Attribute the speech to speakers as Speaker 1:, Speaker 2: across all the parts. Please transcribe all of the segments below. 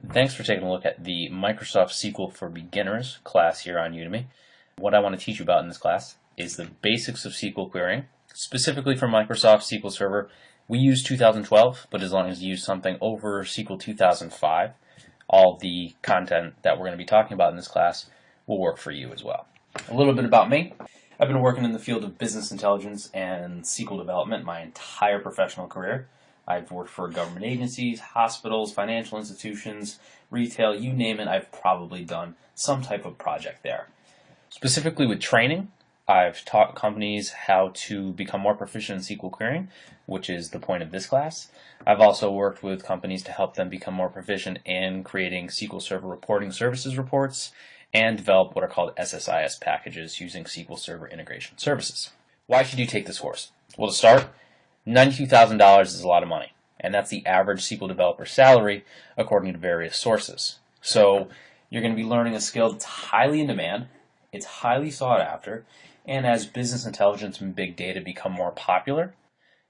Speaker 1: Thanks for taking a look at the Microsoft SQL for Beginners class here on Udemy. What I want to teach you about in this class is the basics of SQL querying, specifically for Microsoft SQL Server. We use 2012, but as long as you use something over SQL 2005, all the content that we're going to be talking about in this class will work for you as well. A little bit about me. I've been working in the field of business intelligence and SQL development my entire professional career. I've worked for government agencies, hospitals, financial institutions, retail, you name it, I've probably done some type of project there. Specifically with training, I've taught companies how to become more proficient in SQL querying, which is the point of this class. I've also worked with companies to help them become more proficient in creating SQL Server reporting services reports and develop what are called SSIS packages using SQL Server integration services. Why should you take this course? Well, to start, $92,000 is a lot of money, and that's the average SQL developer salary according to various sources. So you're going to be learning a skill that's highly in demand, it's highly sought after, and as business intelligence and big data become more popular,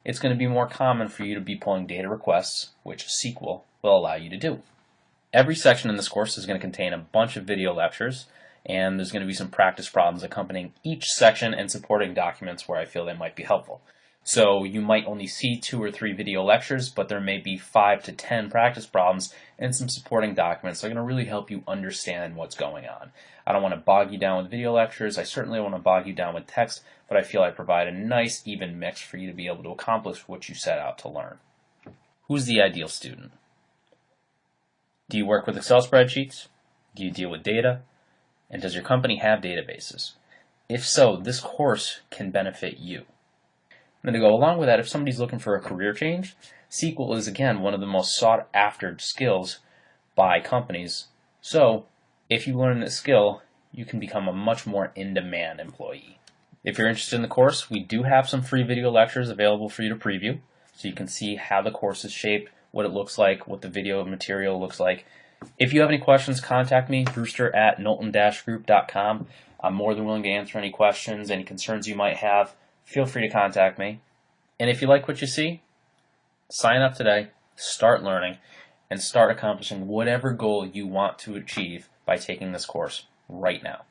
Speaker 1: it's going to be more common for you to be pulling data requests, which SQL will allow you to do. Every section in this course is going to contain a bunch of video lectures, and there's going to be some practice problems accompanying each section and supporting documents where I feel they might be helpful. So you might only see 2 or 3 video lectures, but there may be 5 to 10 practice problems and some supporting documents that are going to really help you understand what's going on. I don't want to bog you down with video lectures. I certainly don't want to bog you down with text, but I feel I provide a nice, even mix for you to be able to accomplish what you set out to learn. Who's the ideal student? Do you work with Excel spreadsheets? Do you deal with data? And does your company have databases? If so, this course can benefit you. And to go along with that, if somebody's looking for a career change, SQL is, again, one of the most sought after skills by companies. So if you learn this skill, you can become a much more in-demand employee. If you're interested in the course, we do have some free video lectures available for you to preview, so you can see how the course is shaped, what it looks like, what the video material looks like. If you have any questions, contact me, brewster@knowlton-group.com. I'm more than willing to answer any questions, any concerns you might have. Feel free to contact me. And if you like what you see, sign up today, start learning, and start accomplishing whatever goal you want to achieve by taking this course right now.